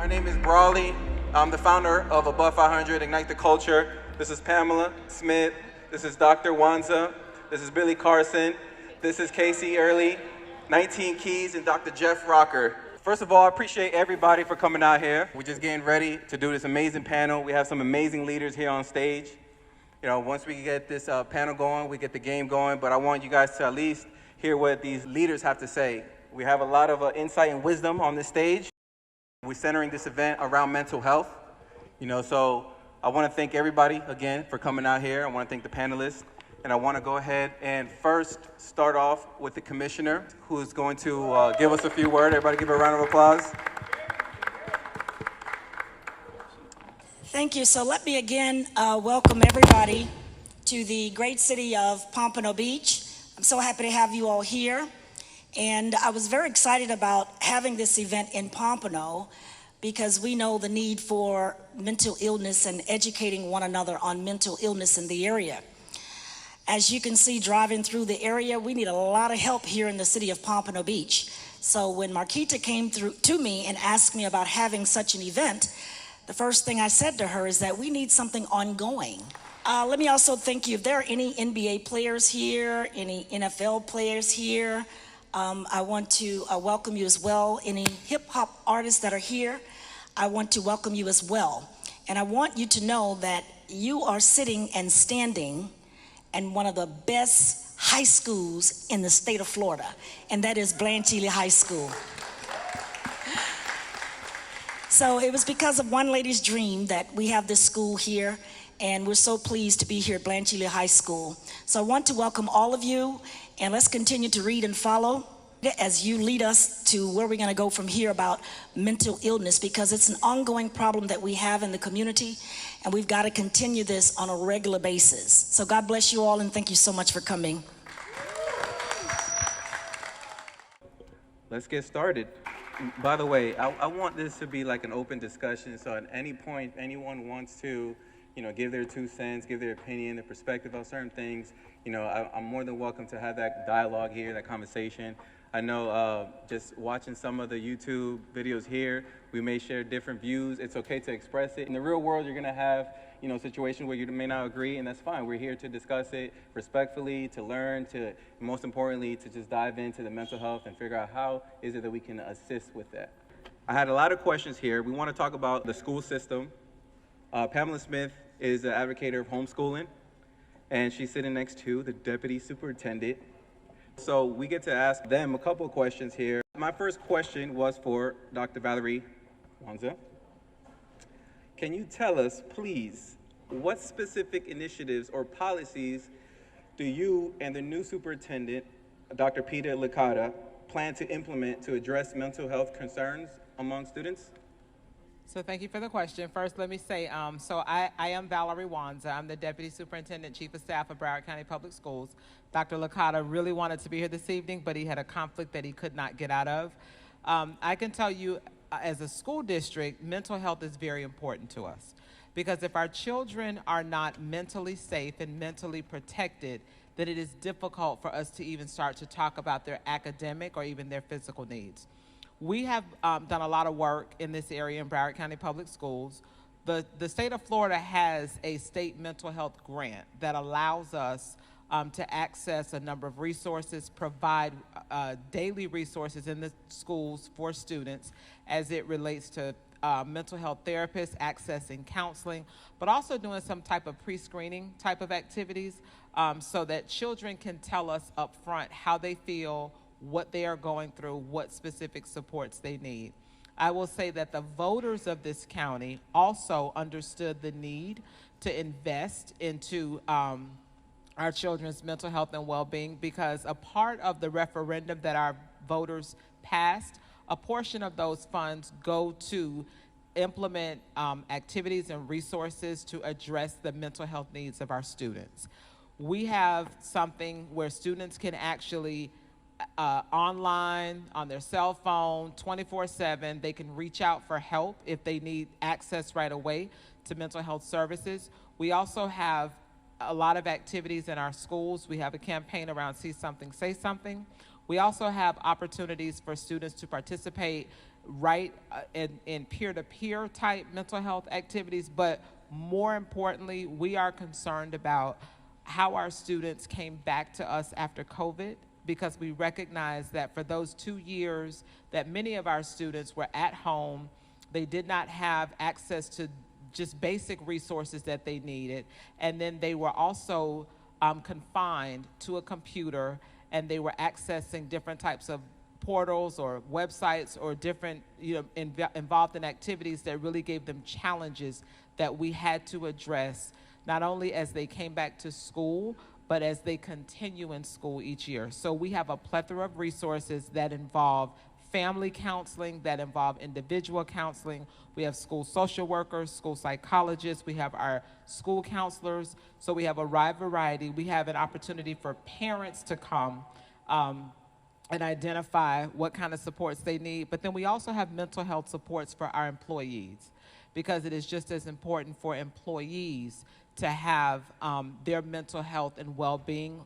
My name is Brawley. I'm the founder of Above 500, Ignite the Culture. This is Pamela Smith. This is Dr. Wanza. This is Billy Carson. This is Kaysia Earley, 19 Keys, and Dr. Jeff Rocker. First of all, I appreciate everybody for coming out here. We're just getting ready to do this amazing panel. We have some amazing leaders here on stage. You know, once we get this panel going, we get the game going, but I want you guys to at least hear what these leaders have to say. We have a lot of insight and wisdom on this stage. We're centering this event around mental health. You know, so I want to thank everybody again for coming out here. I want to thank the panelists. And I want to go ahead and first start off with the commissioner, who is going to give us a few words. Everybody give her a round of applause. Thank you. So let me again welcome everybody to the great city of Pompano Beach. I'm so happy to have you all here. And I was very excited about having this event in Pompano because we know the need for mental illness and educating one another on mental illness in the area. As you can see, driving through the area, we need a lot of help here in the city of Pompano Beach. So when Marquita came through to me and asked me about having such an event, the first thing I said to her is that we need something ongoing. Let me also thank you. If there are any NBA players here, any NFL players here, I want to welcome you as well. Any hip hop artists that are here, I want to welcome you as well. And I want you to know that you are sitting and standing in one of the best high schools in the state of Florida, and that is Blanche Ely High School. So it was because of one lady's dream that we have this school here, and we're so pleased to be here at Blanche Ely High School. So I want to welcome all of you, and let's continue to read and follow as you lead us to where we're gonna go from here about mental illness, because it's an ongoing problem that we have in the community, and we've gotta continue this on a regular basis. So God bless you all, and thank you so much for coming. Let's get started. By the way, I want this to be like an open discussion, so at any point, anyone wants to, give their 2 cents, give their opinion, their perspective on certain things, I'm more than welcome to have that dialogue here, that conversation. I know just watching some of the YouTube videos here, we may share different views. It's okay to express it. In the real world, you're gonna have, situations where you may not agree, and that's fine. We're here to discuss it respectfully, to learn, to, most importantly, to just dive into the mental health and figure out how is it that we can assist with that. I had a lot of questions here. We wanna talk about the school system. Pamela Smith is an advocate of homeschooling, and she's sitting next to the deputy superintendent. So we get to ask them a couple of questions here. My first question was for Dr. Valerie Wanza. Can you tell us, please, what specific initiatives or policies do you and the new superintendent, Dr. Peter Licata, plan to implement to address mental health concerns among students? So thank you for the question. First, let me say, I am Valerie Wanza. I'm the Deputy Superintendent, Chief of Staff of Broward County Public Schools. Dr. Licata really wanted to be here this evening, but he had a conflict that he could not get out of. I can tell you, as a school district, mental health is very important to us. Because if our children are not mentally safe and mentally protected, then it is difficult for us to even start to talk about their academic or even their physical needs. We have done a lot of work in this area in Broward County Public Schools. The state of Florida has a state mental health grant that allows us to access a number of resources, provide daily resources in the schools for students as it relates to mental health therapists, accessing counseling, but also doing some type of pre-screening type of activities so that children can tell us up front how they feel, what they are going through, what specific supports they need. I will say that the voters of this county also understood the need to invest into our children's mental health and well-being, because a part of the referendum that our voters passed, a portion of those funds go to implement activities and resources to address the mental health needs of our students. We have something where students can actually online, on their cell phone, 24/7. They can reach out for help if they need access right away to mental health services. We also have a lot of activities in our schools. We have a campaign around See Something, Say Something. We also have opportunities for students to participate right in peer-to-peer type mental health activities, but more importantly, we are concerned about how our students came back to us after COVID, because we recognize that for those 2 years that many of our students were at home, they did not have access to just basic resources that they needed, and then they were also confined to a computer, and they were accessing different types of portals or websites or different, involved in activities that really gave them challenges that we had to address, not only as they came back to school, but as they continue in school each year. So we have a plethora of resources that involve family counseling, that involve individual counseling. We have school social workers, school psychologists, we have our school counselors. So we have a wide variety. We have an opportunity for parents to come and identify what kind of supports they need. But then we also have mental health supports for our employees, because it is just as important for employees to have their mental health and well-being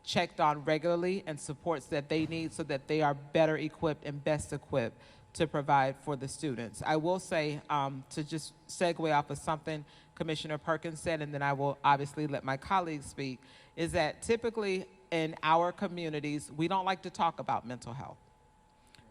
checked on regularly, and supports that they need so that they are better equipped and best equipped to provide for the students. I will say, to just segue off of something Commissioner Perkins said, and then I will obviously let my colleagues speak, is that typically in our communities, we don't like to talk about mental health.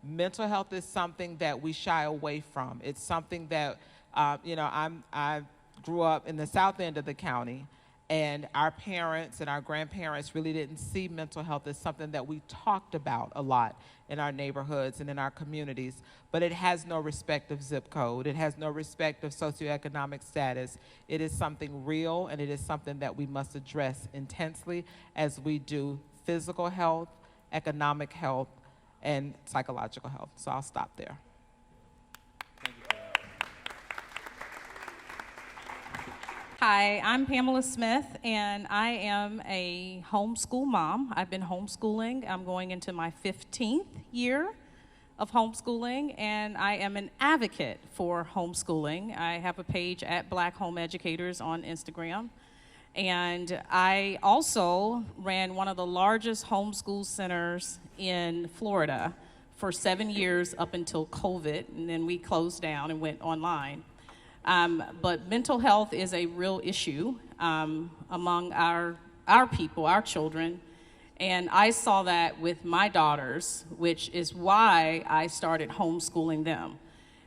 Mental health is something that we shy away from. It's something that, I grew up in the south end of the county, and our parents and our grandparents really didn't see mental health as something that we talked about a lot in our neighborhoods and in our communities. But it has no respect of zip code. It has no respect of socioeconomic status. It is something real, and it is something that we must address intensely as we do physical health, economic health, and psychological health. So I'll stop there. Hi, I'm Pamela Smith, and I am a homeschool mom. I've been homeschooling. I'm going into my 15th year of homeschooling, and I am an advocate for homeschooling. I have a page at BlackHomeEducators on Instagram, and I also ran one of the largest homeschool centers in Florida for 7 years up until COVID, and then we closed down and went online. But mental health is a real issue among our people, our children. And I saw that with my daughters, which is why I started homeschooling them.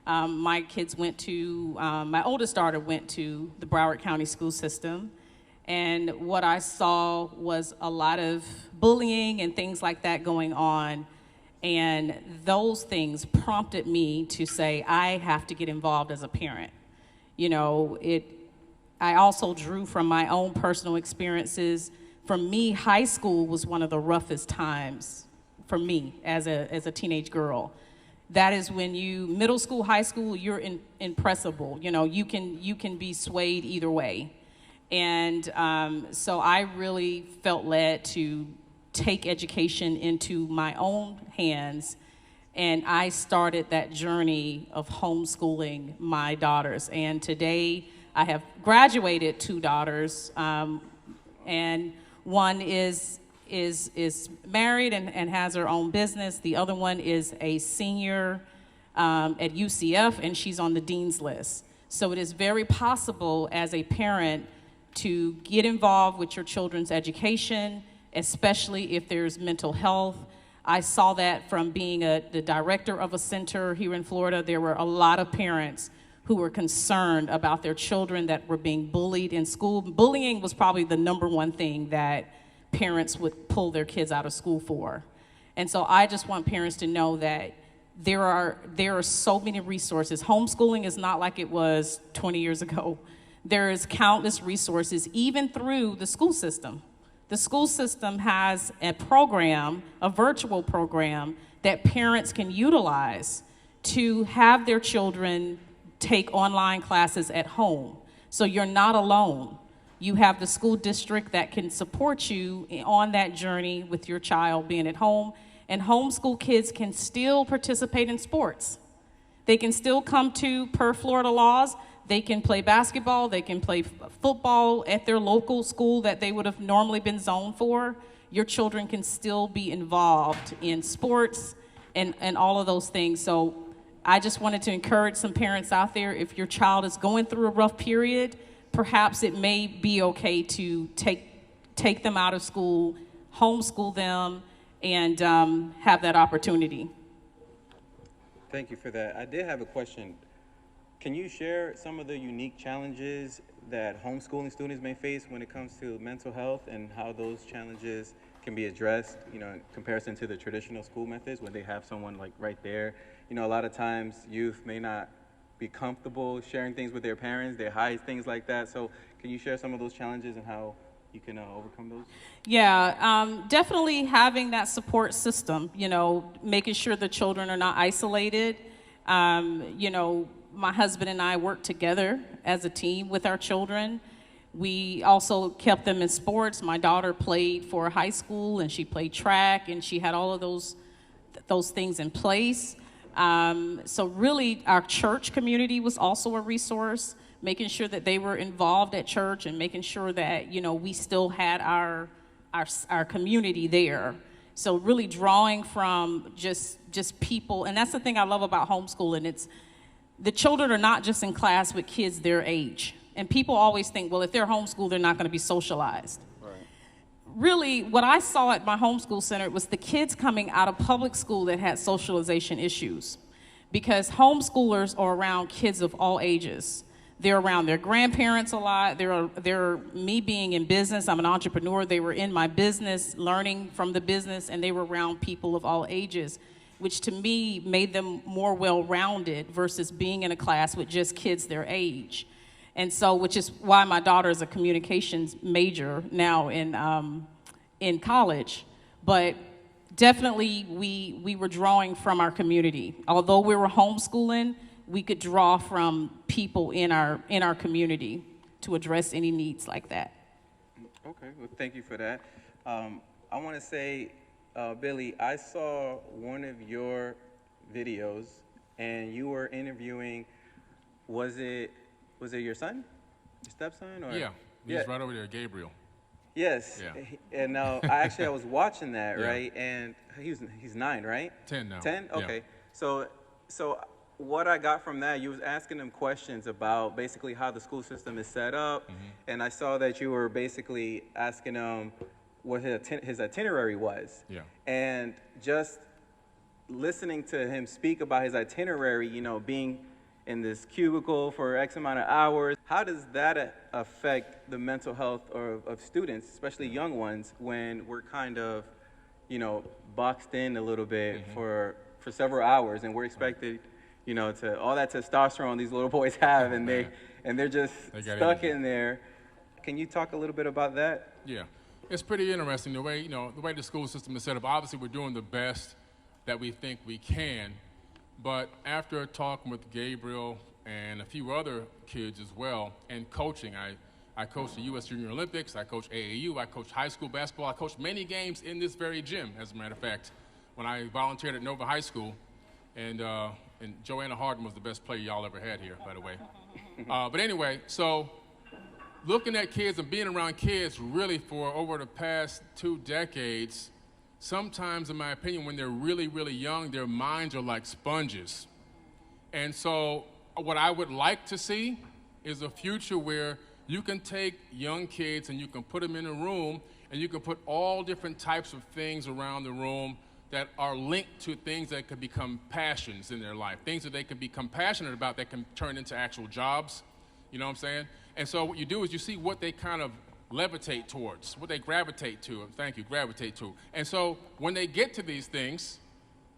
My kids went to, my oldest daughter went to the Broward County school system. And what I saw was a lot of bullying and things like that going on. And those things prompted me to say, I have to get involved as a parent. I also drew from my own personal experiences. For me, high school was one of the roughest times for me as a teenage girl. That is when middle school, high school, you're impressible. You can be swayed either way. And so I really felt led to take education into my own hands. And I started that journey of homeschooling my daughters. And today I have graduated 2 daughters, and one is married and has her own business. The other one is a senior at UCF, and she's on the dean's list. So it is very possible as a parent to get involved with your children's education, especially if there's mental health. I saw that from being the director of a center here in Florida. There were a lot of parents who were concerned about their children that were being bullied in school. Bullying was probably the #1 thing that parents would pull their kids out of school for. And so I just want parents to know that there are so many resources. Homeschooling is not like it was 20 years ago. There is countless resources, even through the school system. The school system has a program, a virtual program, that parents can utilize to have their children take online classes at home. So you're not alone. You have the school district that can support you on that journey with your child being at home. And homeschool kids can still participate in sports. They can still come to, per Florida laws, they can play basketball, they can play football at their local school that they would have normally been zoned for. Your children can still be involved in sports and all of those things. So I just wanted to encourage some parents out there, if your child is going through a rough period, perhaps it may be okay to take them out of school, homeschool them, and have that opportunity. Thank you for that. I did have a question. Can you share some of the unique challenges that homeschooling students may face when it comes to mental health and how those challenges can be addressed, in comparison to the traditional school methods when they have someone like right there? A lot of times youth may not be comfortable sharing things with their parents. They hide things like that. So can you share some of those challenges and how you can overcome those? Yeah, definitely having that support system, making sure the children are not isolated. My husband and I work together as a team with our children. We also kept them in sports. My daughter played for high school, and she played track, and she had all of those things in place. So really, our church community was also a resource, making sure that they were involved at church and making sure that, we still had our community there. So really drawing from just people, and that's the thing I love about homeschooling. It's the children are not just in class with kids their age. And people always think, well, if they're homeschooled, they're not going to be socialized. Right. Really, what I saw at my homeschool center was the kids coming out of public school that had socialization issues. Because homeschoolers are around kids of all ages. They're around their grandparents a lot. They're me being in business. I'm an entrepreneur. They were in my business, learning from the business, and they were around people of all ages, which to me made them more well-rounded versus being in a class with just kids their age. And so, which is why my daughter is a communications major now in college. But definitely we were drawing from our community. Although we were homeschooling, we could draw from people in our community to address any needs like that. Okay, well, thank you for that. I want to say, Billy, I saw one of your videos, and you were interviewing, was it your son? Your stepson? Or? Yeah, he's right over there, Gabriel. Yes, yeah. And I was watching that, yeah. right? And he's 9, right? 10 now. 10? Okay. Yeah. So what I got from that, you was asking him questions about basically how the school system is set up, and I saw that you were basically asking him what his itinerary was. Yeah. And just listening to him speak about his itinerary, being in this cubicle for X amount of hours, how does that affect the mental health of students, especially young ones, when we're kind of, boxed in a little bit for several hours, and we're expected, to all that testosterone these little boys have, and they're just stuck in there. Can you talk a little bit about that? Yeah, it's pretty interesting the way the school system is set up. Obviously, we're doing the best that we think we can, but after talking with Gabriel and a few other kids as well, and coaching, I coached the U.S. Junior Olympics, I coached AAU, I coached high school basketball, I coached many games in this very gym, as a matter of fact, when I volunteered at Nova High School, and Joanna Harden was the best player y'all ever had here, by the way. But anyway, so looking at kids and being around kids really for over the past 2 decades, sometimes, in my opinion, when they're really, really young, their minds are like sponges. And so what I would like to see is a future where you can take young kids and you can put them in a room and you can put all different types of things around the room that are linked to things that could become passions in their life, things that they could become passionate about that can turn into actual jobs, you know what I'm saying? And so what you do is you see what they kind of levitate towards, what they gravitate to, gravitate to. And so when they get to these things,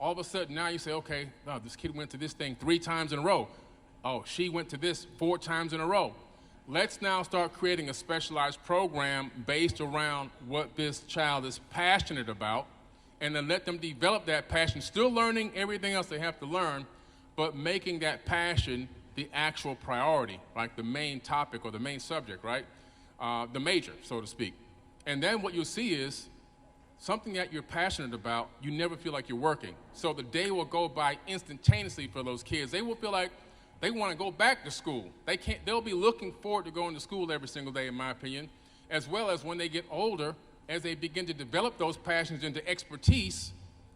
all of a sudden now you say, okay, no, this kid went to this thing 3 times in a row. Oh, she went to this 4 times in a row. Let's now start creating a specialized program based around what this child is passionate about, and then let them develop that passion, still learning everything else they have to learn, but making that passion the actual priority, like the main topic or the main subject, right? The major, so to speak. And then what you'll see is something that you're passionate about, you never feel like you're working. So the day will go by instantaneously for those kids. They will feel like they want to go back to school. They'll be looking forward to going to school every single day, in my opinion, as well as when they get older, as they begin to develop those passions into expertise,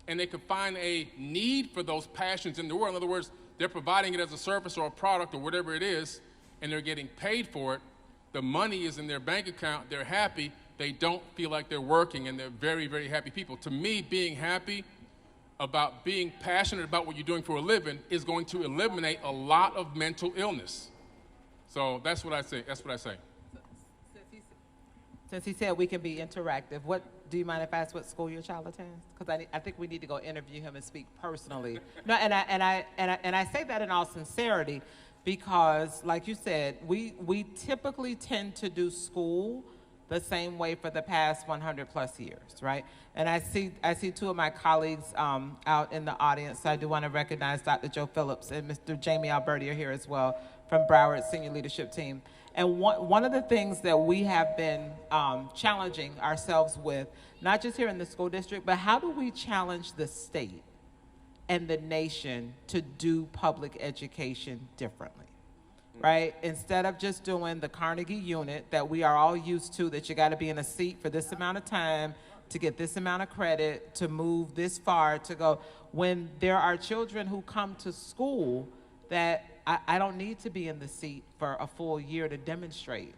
and they can find a need for those passions in the world. In other words, they're providing it as a service or a product or whatever it is, and they're getting paid for it. The money is in their bank account. They're happy. They don't feel like they're working, and they're very, very happy people. To me, being happy about being passionate about what you're doing for a living is going to eliminate a lot of mental illness. So that's what I say. That's what I say. Since he said we can be interactive, do you mind if I ask what school your child attends? Because I think we need to go interview him and speak personally. No, and I say that in all sincerity, because, like you said, we typically tend to do school the same way for the past 100 plus years, right? And I see two of my colleagues out in the audience. I do want to recognize Dr. Joe Phillips and Mr. Jamie Alberti are here as well from Broward's senior leadership team. And one of the things that we have been challenging ourselves with, not just here in the school district, but how do we challenge the state and the nation to do public education differently, right? Instead of just doing the Carnegie unit that we are all used to, that you got to be in a seat for this amount of time to get this amount of credit, to move this far, to go, when there are children who come to school that I don't need to be in the seat for a full year to demonstrate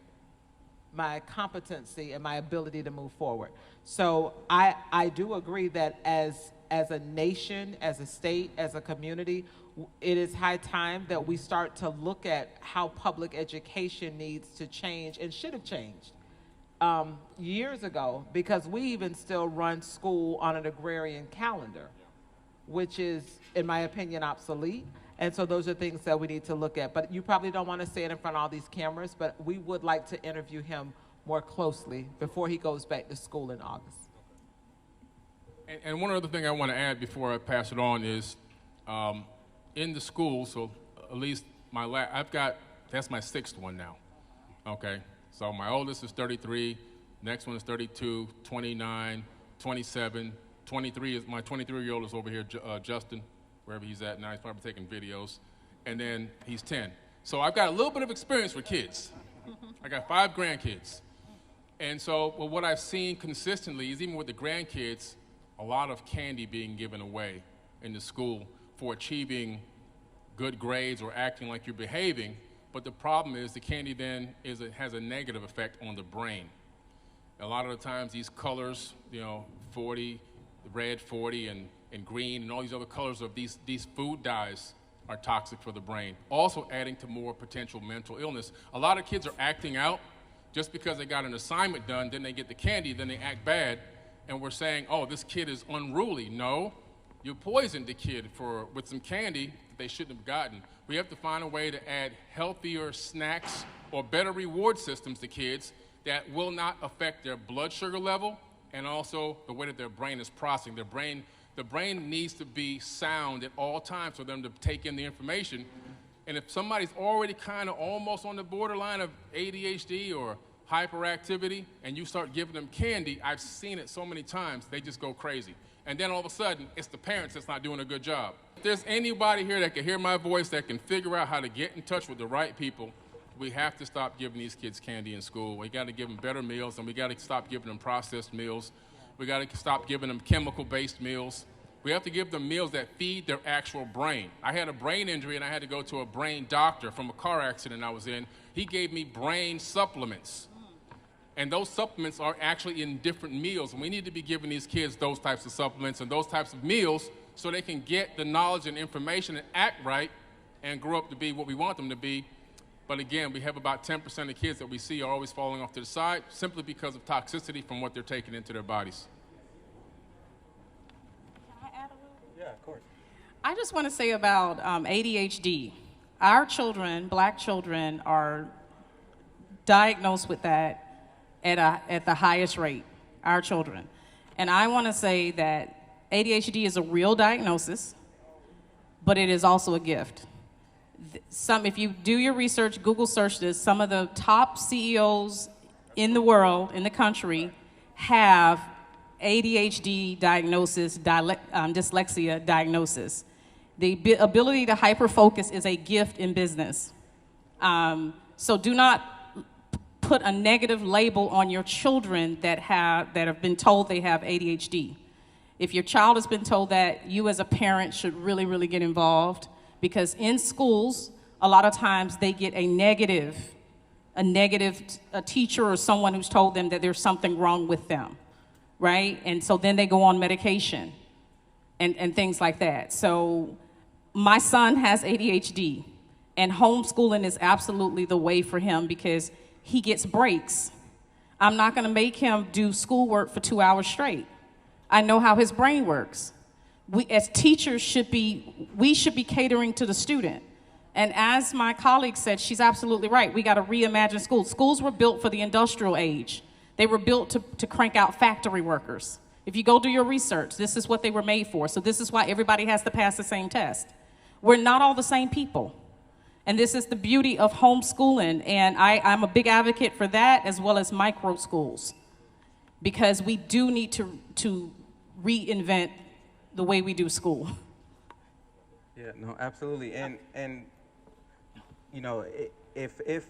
my competency and my ability to move forward. So I do agree that as a nation, as a state, as a community, it is high time that we start to look at how public education needs to change and should have changed years ago, because we even still run school on an agrarian calendar, which is, in my opinion, obsolete. And so those are things that we need to look at. But you probably don't want to say it in front of all these cameras, but we would like to interview him more closely before he goes back to school in August. And one other thing I want to add before I pass it on is, in the school, so at least that's my sixth one now, okay? So my oldest is 33, next one is 32, 29, 27, 23 is, my 23-year-old is over here, Justin, wherever he's at now, he's probably taking videos, and then he's 10. So I've got a little bit of experience with kids. I got 5 grandkids. And so what I've seen consistently is, even with the grandkids, a lot of candy being given away in the school for achieving good grades or acting like you're behaving. But the problem is the candy then has a negative effect on the brain. A lot of the times these colors, 40, red 40 and green and all these other colors of these food dyes are toxic for the brain, also adding to more potential mental illness. A lot of kids are acting out just because they got an assignment done, then they get the candy, then they act bad, and we're saying, oh, this kid is unruly. No, you poisoned the kid with some candy that they shouldn't have gotten. We have to find a way to add healthier snacks or better reward systems to kids that will not affect their blood sugar level and also the way that their brain is processing. The brain needs to be sound at all times for them to take in the information. And if somebody's already kind of almost on the borderline of ADHD or hyperactivity, and you start giving them candy, I've seen it so many times, they just go crazy. And then all of a sudden, it's the parents that's not doing a good job. If there's anybody here that can hear my voice, that can figure out how to get in touch with the right people, we have to stop giving these kids candy in school. We got to give them better meals, and we got to stop giving them processed meals. We got to stop giving them chemical-based meals. We have to give them meals that feed their actual brain. I had a brain injury, and I had to go to a brain doctor from a car accident I was in. He gave me brain supplements. And those supplements are actually in different meals. And we need to be giving these kids those types of supplements and those types of meals so they can get the knowledge and information and act right and grow up to be what we want them to be. But again, we have about 10% of kids that we see are always falling off to the side simply because of toxicity from what they're taking into their bodies. Can I add a little? Yeah, of course. I just want to say about ADHD. Our children, black children, are diagnosed with that at the highest rate, our children. And I want to say that ADHD is a real diagnosis, but it is also a gift. If you do your research, Google search this, some of the top CEOs in the world, in the country, have ADHD diagnosis, dyslexia diagnosis. The ability to hyperfocus is a gift in business. So do not put a negative label on your children that have been told they have ADHD. If your child has been told that, you as a parent should really, really get involved, Because in schools, a lot of times they get a negative teacher or someone who's told them that there's something wrong with them, right? And so then they go on medication and things like that. So my son has ADHD, and homeschooling is absolutely the way for him because he gets breaks. I'm not gonna make him do schoolwork for 2 hours straight. I know how his brain works. We, as teachers, should be catering to the student. And as my colleague said, she's absolutely right. We got to reimagine schools. Schools were built for the industrial age. They were built to crank out factory workers. If you go do your research, this is what they were made for. So this is why everybody has to pass the same test. We're not all the same people. And this is the beauty of homeschooling. And I'm a big advocate for that, as well as micro schools, because we do need to reinvent the way we do school. Yeah, no, absolutely. And you know, if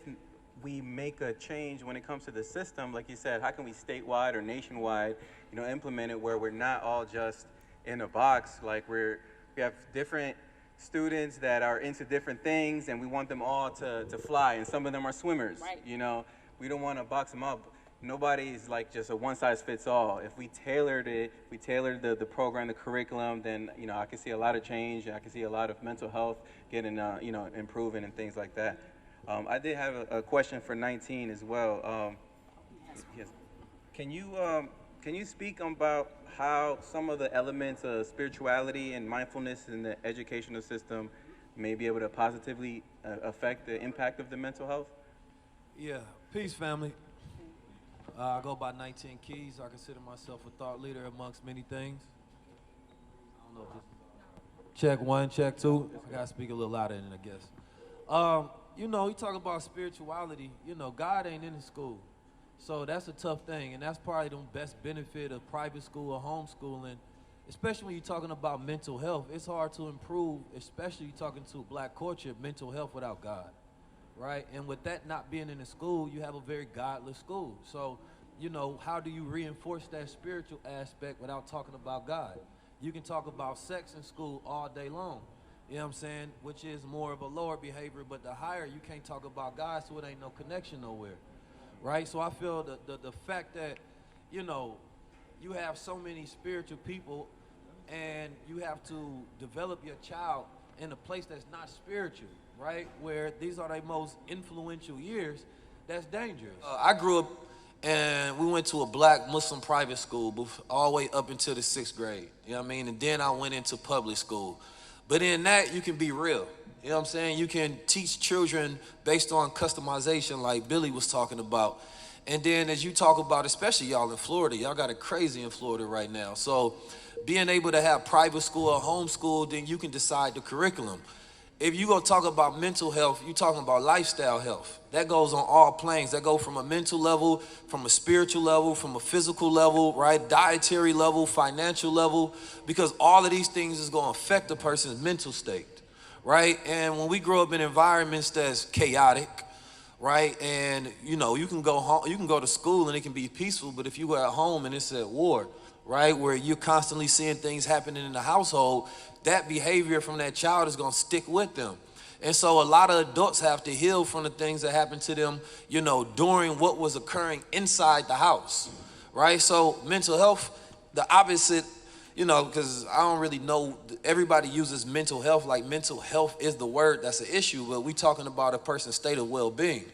we make a change when it comes to the system, like you said, how can we statewide or nationwide, you know, implement it where we're not all just in a box, like we have different students that are into different things and we want them all to fly, and some of them are swimmers, right? You know, we don't want to box them up. Nobody's like just a one-size-fits-all. If we tailored the program, the curriculum, then, you know, I can see a lot of change, and I can see a lot of mental health getting, you know, improving and things like that. I did have a question for 19 as well. Yes. Can you speak about how some of the elements of spirituality and mindfulness in the educational system may be able to positively affect the impact of the mental health? Yeah. Peace, family. I go by 19 Keys. I consider myself a thought leader amongst many things. I don't know if this... Check one, check two. I gotta speak a little louder than I guess. You know, you talk about spirituality. You know, God ain't in the school. So that's a tough thing, and that's probably the best benefit of private school or homeschooling, especially when you're talking about mental health. It's hard to improve, especially you're talking to black culture, mental health without God. Right? And with that not being in the school, you have a very godless school. So, you know, how do you reinforce that spiritual aspect without talking about God? You can talk about sex in school all day long, you know what I'm saying, which is more of a lower behavior, but the higher, you can't talk about God, so it ain't no connection nowhere, right? So I feel the fact that, you know, you have so many spiritual people and you have to develop your child in a place that's not spiritual, right, where these are their most influential years, that's dangerous. I grew up and we went to a black Muslim private school all the way up until the 6th grade, you know what I mean? And then I went into public school. But in that, you can be real, you know what I'm saying? You can teach children based on customization like Billy was talking about. And then as you talk about, especially y'all in Florida, y'all got it crazy in Florida right now. So being able to have private school or homeschool, then you can decide the curriculum. If you're going to talk about mental health, you're talking about lifestyle health. That goes on all planes. That go from a mental level, from a spiritual level, from a physical level, right? Dietary level, financial level, because all of these things is going to affect a person's mental state, right? And when we grow up in environments that's chaotic, right? And, you know, you can go home, you can go to school and it can be peaceful, but if you go at home and it's at war, right, where you're constantly seeing things happening in the household, that behavior from that child is going to stick with them. And so a lot of adults have to heal from the things that happened to them, you know, during what was occurring inside the house, right? So mental health, the opposite, you know, because I don't really know, everybody uses mental health like mental health is the word that's an issue, but we talking about a person's state of well-being,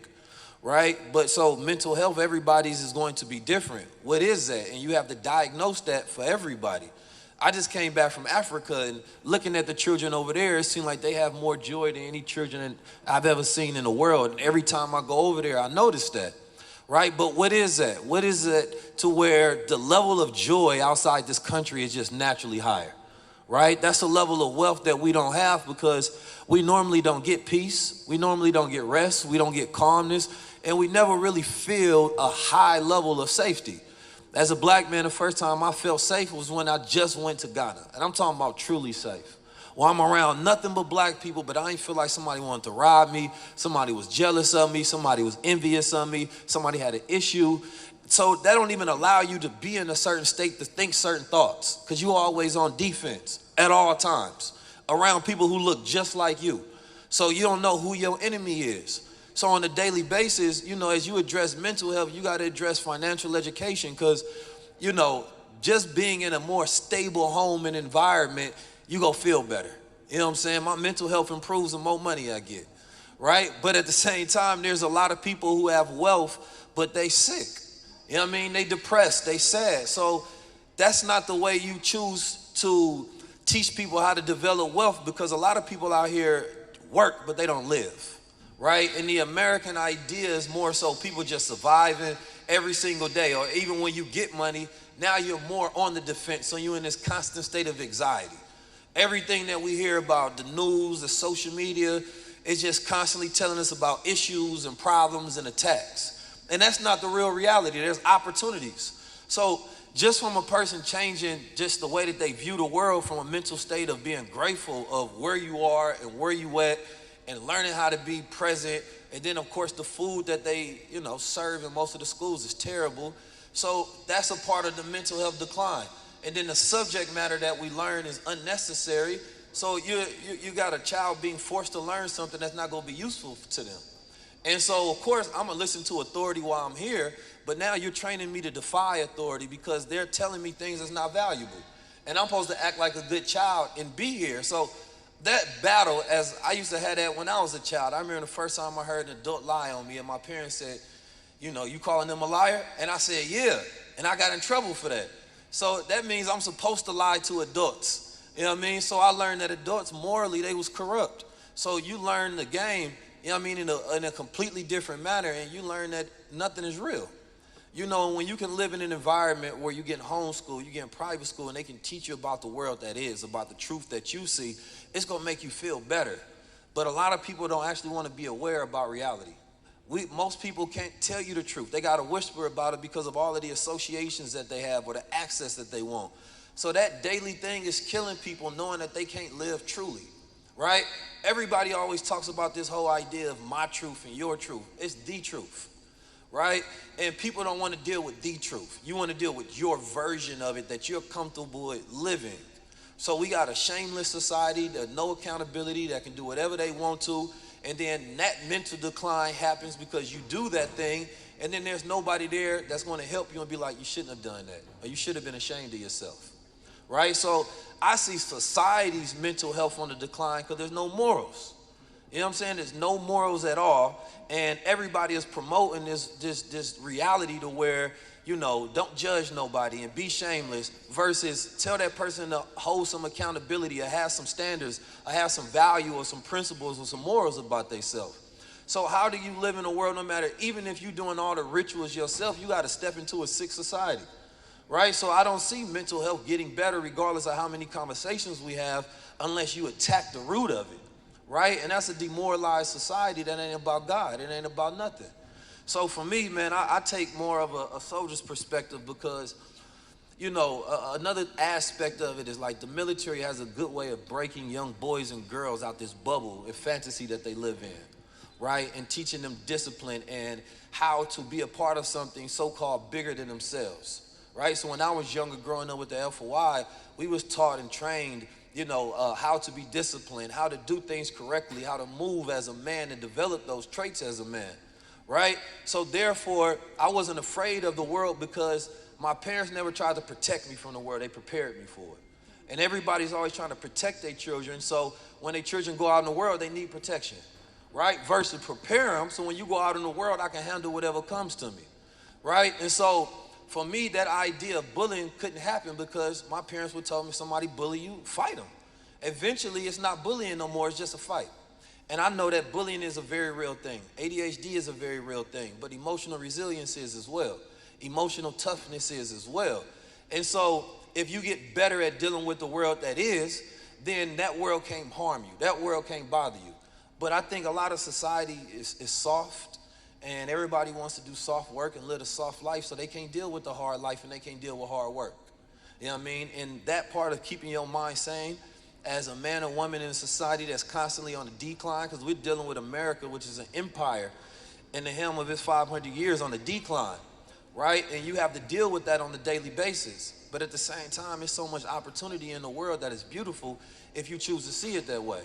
right? But so mental health, everybody's is going to be different. What is that? And you have to diagnose that for everybody. I just came back from Africa, and looking at the children over there, it seemed like they have more joy than any children I've ever seen in the world. And every time I go over there, I notice that, right? But what is that? What is it to where the level of joy outside this country is just naturally higher, right? That's a level of wealth that we don't have because we normally don't get peace. We normally don't get rest. We don't get calmness. And we never really feel a high level of safety. As a black man, the first time I felt safe was when I just went to Ghana. And I'm talking about truly safe. Well, I'm around nothing but black people, but I ain't feel like somebody wanted to rob me. Somebody was jealous of me. Somebody was envious of me. Somebody had an issue. So that don't even allow you to be in a certain state to think certain thoughts because you're always on defense at all times. around people who look just like you. So you don't know who your enemy is. So on a daily basis, you know, as you address mental health, you got to address financial education because, you know, just being in a more stable home and environment, you go feel better. You know what I'm saying? My mental health improves the more money I get, right? But at the same time, there's a lot of people who have wealth, but they sick. You know what I mean? They depressed, they sad. So that's not the way you choose to teach people how to develop wealth, because a lot of people out here work, but they don't live. Right? And the American idea is more so people just surviving every single day, or even when you get money, now you're more on the defense, so you're in this constant state of anxiety. Everything that we hear about, the news, the social media, is just constantly telling us about issues and problems and attacks. And that's not the real reality. There's opportunities. So just from a person changing just the way that they view the world, from a mental state of being grateful of where you are and where you at, and learning how to be present. And then of course the food that they, you know, serve in most of the schools is terrible. So that's a part of the mental health decline. And then the subject matter that we learn is unnecessary. So you got a child being forced to learn something that's not gonna be useful to them. And so of course I'm gonna listen to authority while I'm here, but now you're training me to defy authority because they're telling me things that's not valuable. And I'm supposed to act like a good child and be here. So that battle, as I used to have that when I was a child. I remember the first time I heard an adult lie on me, and my parents said, you know, you calling them a liar? And I said, yeah, and I got in trouble for that. So that means I'm supposed to lie to adults, you know what I mean? So I learned that adults, morally, they was corrupt. So you learn the game, you know what I mean, in a completely different manner, and you learn that nothing is real. You know, when you can live in an environment where you're getting homeschooled, you're getting private school, and they can teach you about the world that is, about the truth that you see, it's gonna make you feel better. But a lot of people don't actually want to be aware about reality. Most people can't tell you the truth. They gotta whisper about it because of all of the associations that they have or the access that they want. So that daily thing is killing people, knowing that they can't live truly, right? Everybody always talks about this whole idea of my truth and your truth. It's the truth. Right? And people don't want to deal with the truth. You want to deal with your version of it that you're comfortable with living. So we got a shameless society, that no accountability, that can do whatever they want to, and then that mental decline happens because you do that thing, and then there's nobody there that's going to help you and be like, you shouldn't have done that, or you should have been ashamed of yourself. Right? So I see society's mental health on the decline because there's no morals. You know what I'm saying? There's no morals at all, and everybody is promoting this reality to where, you know, don't judge nobody and be shameless, versus tell that person to hold some accountability or have some standards or have some value or some principles or some morals about themselves. So how do you live in a world, no matter, even if you're doing all the rituals yourself, you got to step into a sick society, right? So I don't see mental health getting better regardless of how many conversations we have, unless you attack the root of it. Right? And that's a demoralized society that ain't about God. It ain't about nothing. So for me, man, I take more of a soldier's perspective because, you know, another aspect of it is like the military has a good way of breaking young boys and girls out this bubble and fantasy that they live in, right? And teaching them discipline and how to be a part of something so-called bigger than themselves, right? So when I was younger, growing up with the FOI, we was taught and trained, you know, how to be disciplined, how to do things correctly, how to move as a man and develop those traits as a man, right? So therefore, I wasn't afraid of the world because my parents never tried to protect me from the world. They prepared me for it. And everybody's always trying to protect their children. So when their children go out in the world, they need protection, right? Versus prepare them so when you go out in the world, I can handle whatever comes to me, right? And so for me, that idea of bullying couldn't happen because my parents would tell me, somebody bully you, fight them. Eventually, it's not bullying no more, it's just a fight. And I know that bullying is a very real thing. ADHD is a very real thing, but emotional resilience is as well. Emotional toughness is as well. And so if you get better at dealing with the world that is, then that world can't harm you. That world can't bother you. But I think a lot of society is soft, and everybody wants to do soft work and live a soft life, so they can't deal with the hard life and they can't deal with hard work. You know what I mean? And that part of keeping your mind sane as a man or woman in a society that's constantly on the decline, because we're dealing with America, which is an empire in the helm of its 500 years on the decline, right? And you have to deal with that on a daily basis. But at the same time, there's so much opportunity in the world that is beautiful if you choose to see it that way.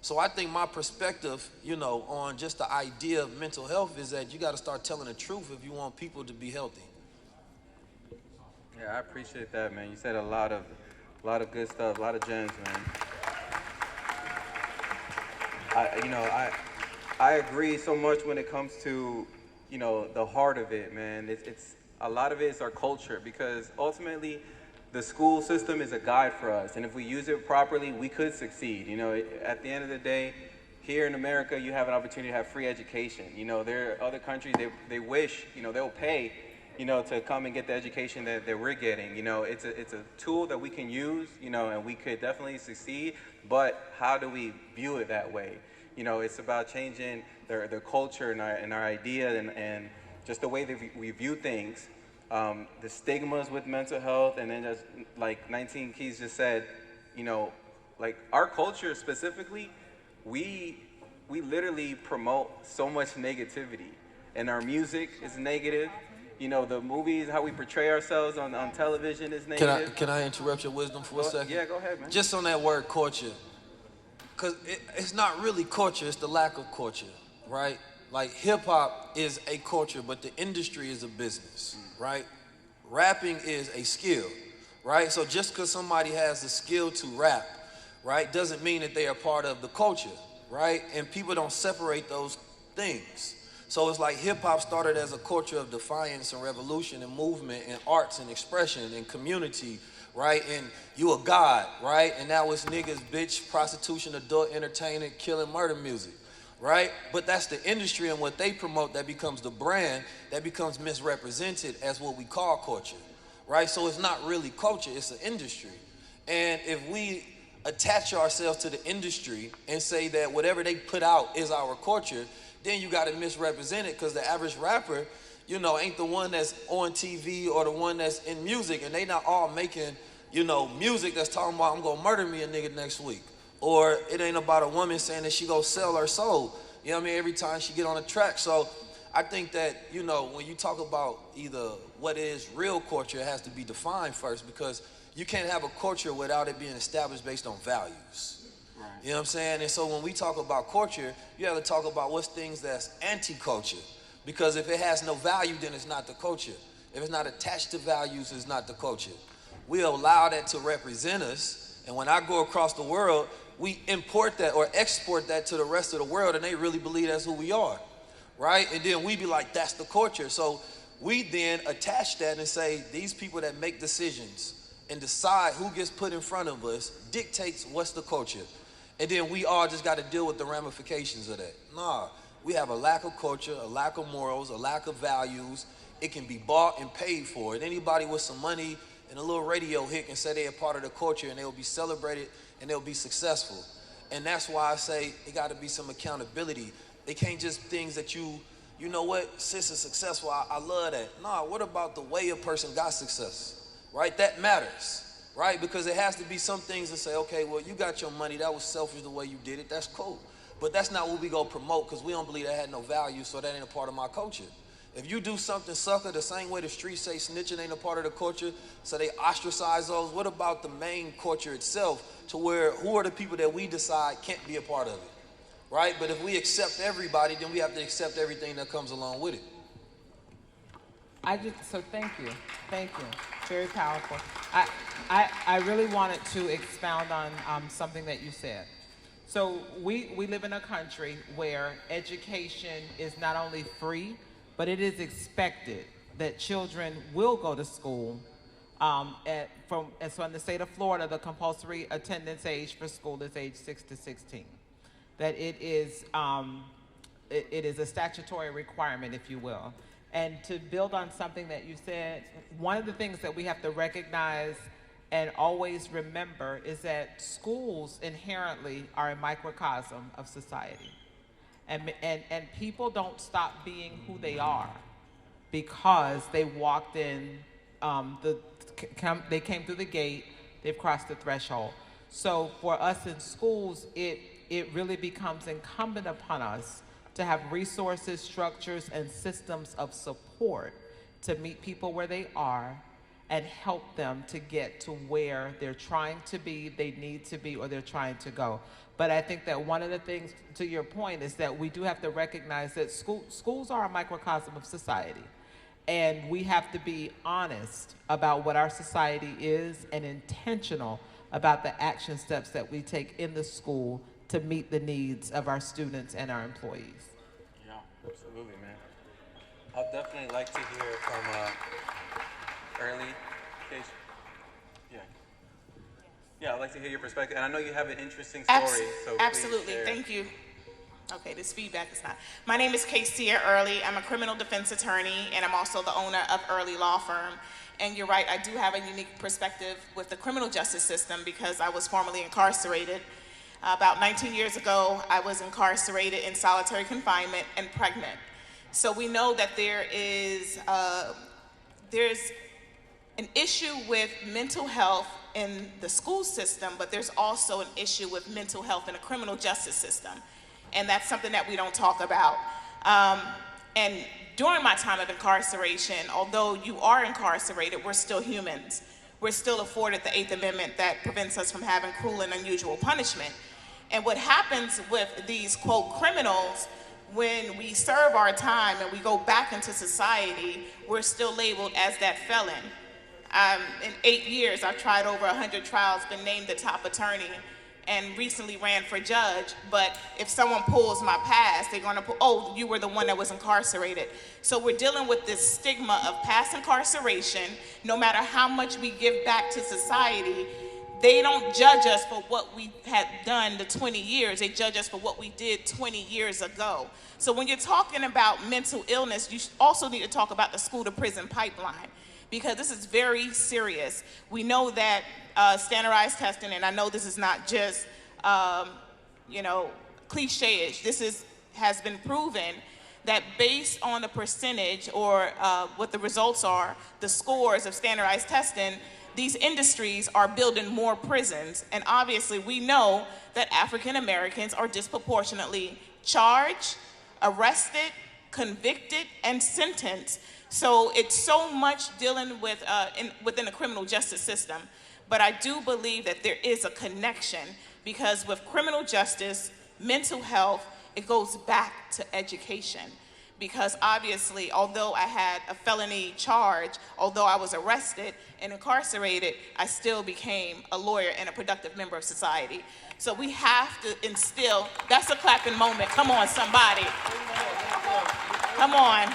So I think my perspective, you know, on just the idea of mental health is that you got to start telling the truth if you want people to be healthy. Yeah, I appreciate that, man. You said a lot of good stuff, a lot of gems, man. I agree so much when it comes to, you know, the heart of it, man. It's a lot of it is our culture, because ultimately the school system is a guide for us, and if we use it properly, we could succeed. You know, at the end of the day, here in America, you have an opportunity to have free education. You know, there are other countries, they wish, you know, they'll pay, you know, to come and get the education that we're getting. You know, it's a tool that we can use, you know, and we could definitely succeed, but how do we view it that way? You know, it's about changing their culture and our idea and just the way that we view things. The stigmas with mental health, and then just like 19 Keys just said, you know, like our culture specifically, we literally promote so much negativity, and our music is negative. You know, the movies, how we portray ourselves on television is negative. Can I interrupt your wisdom for a second? Yeah, go ahead, man. Just on that word culture, because it's not really culture, it's the lack of culture, right? Like hip hop is a culture, but the industry is a business, right? Rapping is a skill, right? So just because somebody has the skill to rap, right, doesn't mean that they are part of the culture, right? And people don't separate those things. So it's like hip hop started as a culture of defiance and revolution and movement and arts and expression and community, right? And you a god, right? And now it's niggas, bitch, prostitution, adult entertainment, killing, murder music, right? But that's the industry, and what they promote, that becomes the brand, that becomes misrepresented as what we call culture, right? So it's not really culture, it's an industry. And if we attach ourselves to the industry and say that whatever they put out is our culture, then you got to misrepresent it, because the average rapper, you know, ain't the one that's on TV or the one that's in music, and they not all making, you know, music that's talking about I'm gonna murder me a nigga next week. Or it ain't about a woman saying that she gonna sell her soul, you know what I mean, every time she get on a track. So I think that, you know, when you talk about either what is real culture, it has to be defined first, because you can't have a culture without it being established based on values. Right. You know what I'm saying? And so when we talk about culture, you have to talk about what's things that's anti-culture. Because if it has no value, then it's not the culture. If it's not attached to values, it's not the culture. We allow that to represent us, and when I go across the world, we import that or export that to the rest of the world, and they really believe that's who we are, right? And then we be like, that's the culture. So we then attach that and say, these people that make decisions and decide who gets put in front of us dictates what's the culture. And then we all just got to deal with the ramifications of that. Nah, we have a lack of culture, a lack of morals, a lack of values. It can be bought and paid for. And anybody with some money and a little radio hit can say they're a part of the culture, and they'll be celebrated and they'll be successful. And that's why I say it got to be some accountability. It can't just things that you know what, sis is successful, I love that. Nah, what about the way a person got success, right? That matters. Right? Because it has to be some things that say, okay, well, you got your money, that was selfish the way you did it, that's cool. But that's not what we go promote, because we don't believe that had no value, so that ain't a part of my culture. If you do something sucker, the same way the streets say snitching ain't a part of the culture, so they ostracize those, what about the main culture itself, to where who are the people that we decide can't be a part of it, right? But if we accept everybody, then we have to accept everything that comes along with it. So thank you. Very powerful. I really wanted to expound on something that you said. So we live in a country where education is not only free, but it is expected that children will go to school. So in the state of Florida, the compulsory attendance age for school is age 6 to 16. That it is a statutory requirement, if you will. And to build on something that you said, one of the things that we have to recognize and always remember is that schools inherently are a microcosm of society. And people don't being who they are because they walked in, they came through the gate, they've crossed the threshold. So for us in schools, it really becomes incumbent upon us to have resources, structures, and systems of support to meet people where they are and help them to get to where they're trying to be, they need to be, or they're trying to go. But I think that one of the things, to your point, is that we do have to recognize that schools are a microcosm of society. And we have to be honest about what our society is and intentional about the action steps that we take in the school to meet the needs of our students and our employees. Yeah, absolutely, man. I'd definitely like to hear from Earley. Kaysia. Yeah, I'd like to hear your perspective. And I know you have an interesting story, so absolutely. Please share. Thank you. Okay, this feedback is not. My name is Kaysia Earley. I'm a criminal defense attorney, and I'm also the owner of Earley Law Firm. And you're right, I do have a unique perspective with the criminal justice system because I was formerly incarcerated. About 19 years ago, I was incarcerated in solitary confinement and pregnant. So we know that there's an issue with mental health in the school system, but there's also an issue with mental health in the criminal justice system. And that's something that we don't talk about. And during my time of incarceration, although you are incarcerated, we're still humans. We're still afforded the 8th Amendment that prevents us from having cruel and unusual punishment. And what happens with these, quote, criminals, when we serve our time and we go back into society, we're still labeled as that felon. In 8 years, I've tried over 100 trials, been named the top attorney, and recently ran for judge. But if someone pulls my past, they're gonna pull, oh, you were the one that was incarcerated. So we're dealing with this stigma of past incarceration. No matter how much we give back to society, they don't judge us for what we had done the 20 years. They judge us for what we did 20 years ago. So when you're talking about mental illness, you also need to talk about the school to prison pipeline, because this is very serious. We know that standardized testing, and I know this is not just, cliche-ish. This has been proven that based on the percentage or what the results are, the scores of standardized testing, these industries are building more prisons. And obviously we know that African Americans are disproportionately charged, arrested, convicted, and sentenced. So it's so much dealing with within the criminal justice system. But I do believe that there is a connection, because with criminal justice, mental health, it goes back to education. Because obviously, although I had a felony charge, although I was arrested and incarcerated, I still became a lawyer and a productive member of society. So we have to instill, that's a clapping moment. Come on, somebody. Come on.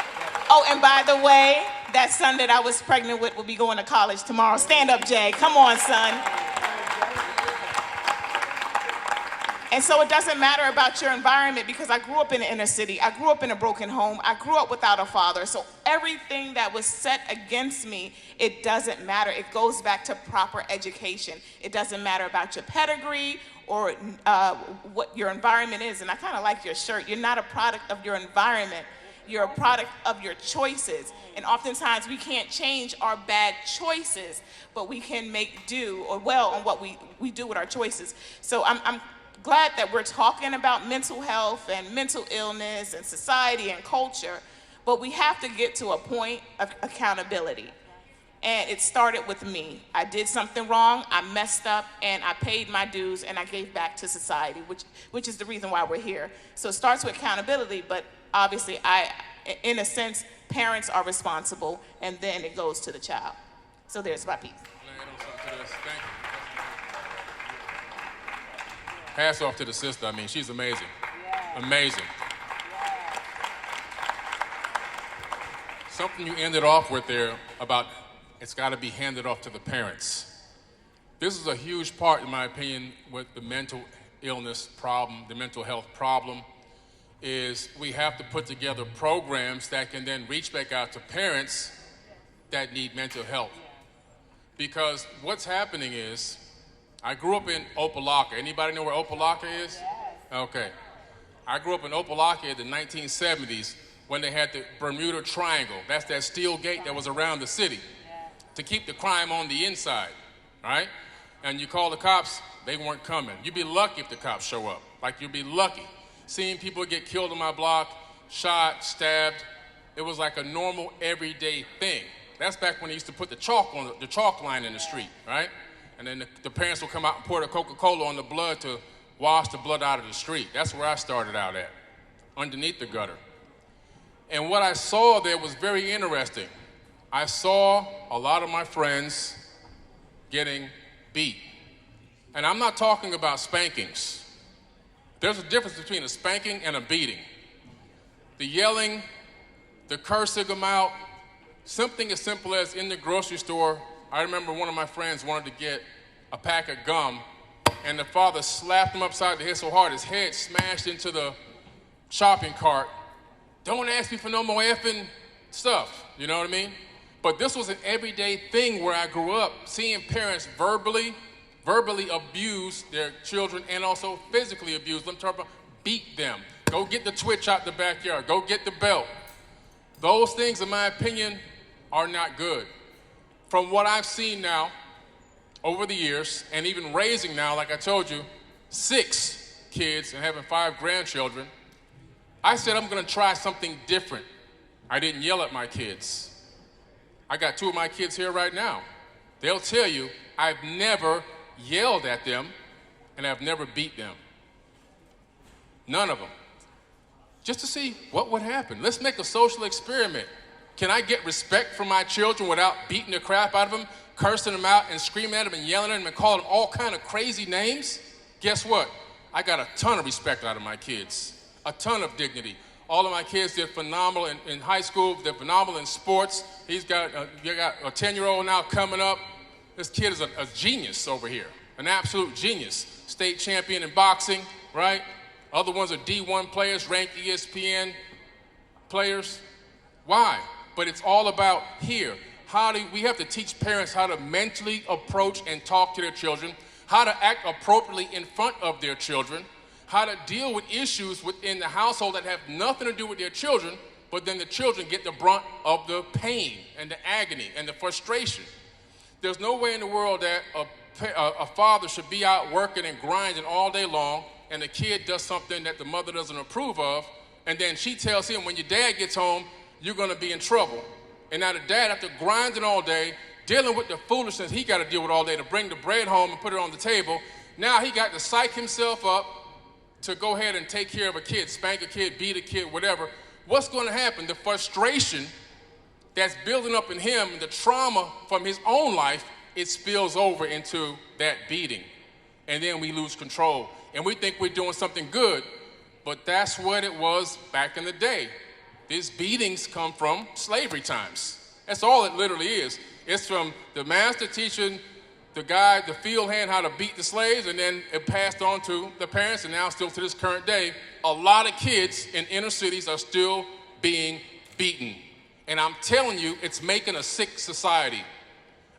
Oh, and by the way, that son that I was pregnant with will be going to college tomorrow. Stand up, Jay. Come on, son. And so it doesn't matter about your environment, because I grew up in the inner city. I grew up in a broken home. I grew up without a father. So everything that was set against me, it doesn't matter. It goes back to proper education. It doesn't matter about your pedigree or what your environment is. And I kind of like your shirt. You're not a product of your environment. You're a product of your choices. And oftentimes we can't change our bad choices, but we can make do or well on what we do with our choices. So I'm glad that we're talking about mental health and mental illness and society and culture, but we have to get to a point of accountability. And it started with me. I did something wrong, I messed up, and I paid my dues, and I gave back to society, which is the reason why we're here. So it starts with accountability, but obviously, in a sense, parents are responsible, and then it goes to the child. So there's my piece. Hats off to the sister. I mean, she's amazing. Yeah. Amazing. Yeah. Something you ended off with there about it's got to be handed off to the parents. This is a huge part, in my opinion, with the mental illness problem, the mental health problem, is we have to put together programs that can then reach back out to parents that need mental health. Because what's happening is, I grew up in Opelika. Anybody know where Opelika is? Okay. I grew up in Opelika in the 1970s when they had the Bermuda Triangle. That's that steel gate that was around the city to keep the crime on the inside, right? And you call the cops, they weren't coming. You'd be lucky if the cops show up. Like, you'd be lucky. Seeing people get killed on my block, shot, stabbed, it was like a normal, everyday thing. That's back when they used to put the chalk on the chalk line in the street, right? And then the parents would come out and pour the Coca-Cola on the blood to wash the blood out of the street. That's where I started out at, underneath the gutter. And what I saw there was very interesting. I saw a lot of my friends getting beat. And I'm not talking about spankings. There's a difference between a spanking and a beating. The yelling, the cursing them out, something as simple as in the grocery store, I remember one of my friends wanted to get a pack of gum, and the father slapped him upside the head so hard his head smashed into the shopping cart. Don't ask me for no more effing stuff, you know what I mean? But this was an everyday thing where I grew up, seeing parents verbally abuse their children and also physically abuse them, beat them. Go get the twitch out the backyard, go get the belt. Those things, in my opinion, are not good. From what I've seen now over the years, and even raising now, like I told you, 6 kids and having 5 grandchildren, I said I'm gonna try something different. I didn't yell at my kids. I got 2 of my kids here right now. They'll tell you I've never yelled at them and I've never beat them. None of them. Just to see what would happen. Let's make a social experiment. Can I get respect from my children without beating the crap out of them, cursing them out and screaming at them and yelling at them and calling them all kind of crazy names? Guess what? I got a ton of respect out of my kids, a ton of dignity. All of my kids did phenomenal in high school, they're phenomenal in sports. You got a 10-year-old now coming up. This kid is a genius over here, an absolute genius. State champion in boxing, right? Other ones are D1 players, ranked ESPN players. Why? But it's all about here. We have to teach parents how to mentally approach and talk to their children, how to act appropriately in front of their children, how to deal with issues within the household that have nothing to do with their children, but then the children get the brunt of the pain and the agony and the frustration. There's no way in the world that a father should be out working and grinding all day long and the kid does something that the mother doesn't approve of, and then she tells him, when your dad gets home, you're gonna be in trouble. And now the dad, after grinding all day, dealing with the foolishness he gotta deal with all day to bring the bread home and put it on the table, now he got to psych himself up to go ahead and take care of a kid, spank a kid, beat a kid, whatever. What's gonna happen? The frustration that's building up in him, the trauma from his own life, it spills over into that beating. And then we lose control. And we think we're doing something good, but that's what it was back in the day. These beatings come from slavery times. That's all it literally is. It's from the master teaching the guy, the field hand, how to beat the slaves, and then it passed on to the parents, and now still to this current day, a lot of kids in inner cities are still being beaten. And I'm telling you, it's making a sick society.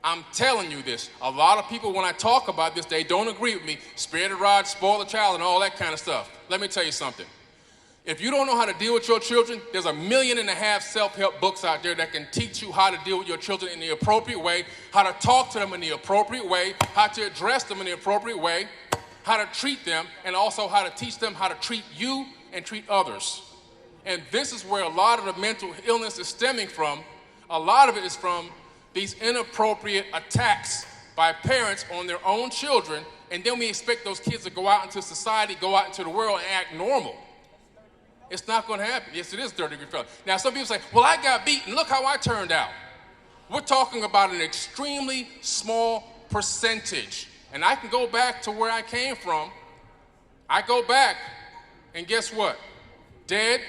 I'm telling you this. A lot of people, when I talk about this, they don't agree with me. Spare the rod, spoil the child, and all that kind of stuff. Let me tell you something. If you don't know how to deal with your children, there's 1.5 million self-help books out there that can teach you how to deal with your children in the appropriate way, how to talk to them in the appropriate way, how to address them in the appropriate way, how to treat them, and also how to teach them how to treat you and treat others. And this is where a lot of the mental illness is stemming from. A lot of it is from these inappropriate attacks by parents on their own children, and then we expect those kids to go out into society, go out into the world and act normal. It's not gonna happen. Yes, it is third-degree felony. Now, some people say, well, I got beaten, look how I turned out. We're talking about an extremely small percentage. And I can go back to where I came from. I go back, and guess what? Dead,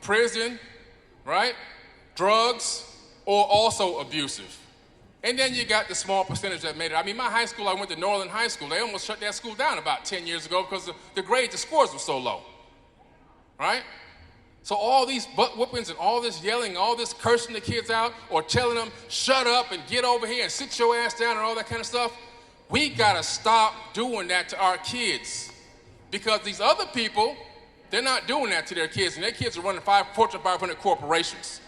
prison, right? Drugs, or also abusive. And then you got the small percentage that made it. I mean, my high school, I went to Northern High School. They almost shut that school down about 10 years ago because the grades, the scores were so low, right? So all these butt whoopings and all this yelling, all this cursing the kids out or telling them, shut up and get over here and sit your ass down and all that kind of stuff, we gotta stop doing that to our kids. Because these other people, they're not doing that to their kids, and their kids are running Fortune 500 corporations.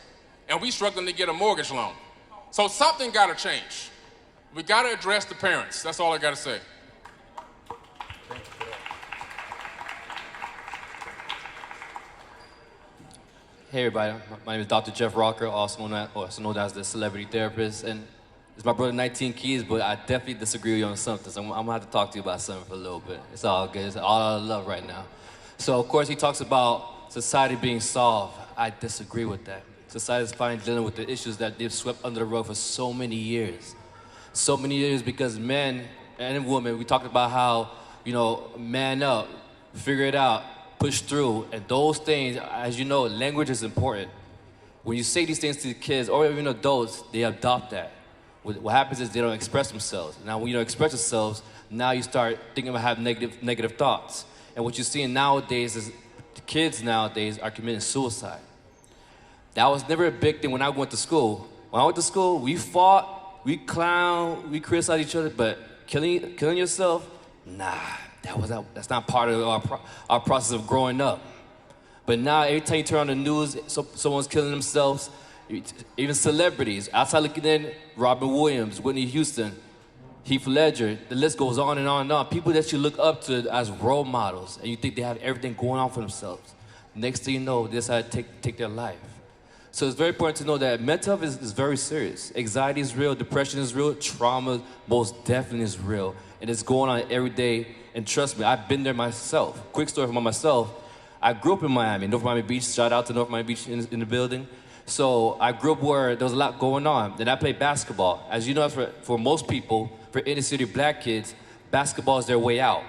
And we struggling to get a mortgage loan. So something gotta change. We gotta address the parents. That's all I gotta say. Hey everybody, my name is Dr. Jeff Rocker, also known as the celebrity therapist, and it's my brother 19 Keys, but I definitely disagree with you on something, so I'm gonna have to talk to you about something for a little bit. It's all good, it's all out of love right now. So of course he talks about society being solved. I disagree with that. Society is finally dealing with the issues that they've swept under the rug for so many years. So many years because men and women, we talked about how, you know, man up, figure it out, push through, and those things, as you know, language is important. When you say these things to the kids or even adults, they adopt that. What happens is they don't express themselves. Now, when you don't express yourselves, now you start thinking about having negative thoughts. And what you're seeing nowadays is the kids nowadays are committing suicide. That was never a big thing when I went to school. When I went to school, we fought, we clowned, we criticized each other, but killing yourself, nah. That's not part of our process of growing up. But now, every time you turn on the news, someone's killing themselves. Even celebrities, outside looking in, Robin Williams, Whitney Houston, Heath Ledger, the list goes on and on and on. People that you look up to as role models, and you think they have everything going on for themselves. Next thing you know, they decide to take their life. So it's very important to know that mental health is very serious. Anxiety is real, depression is real, trauma most definitely is real. And it's going on every day. And trust me, I've been there myself. Quick story from myself. I grew up in Miami, North Miami Beach. Shout out to North Miami Beach in the building. So I grew up where there was a lot going on. Then I played basketball. As you know, for most people, for inner city black kids, basketball is their way out.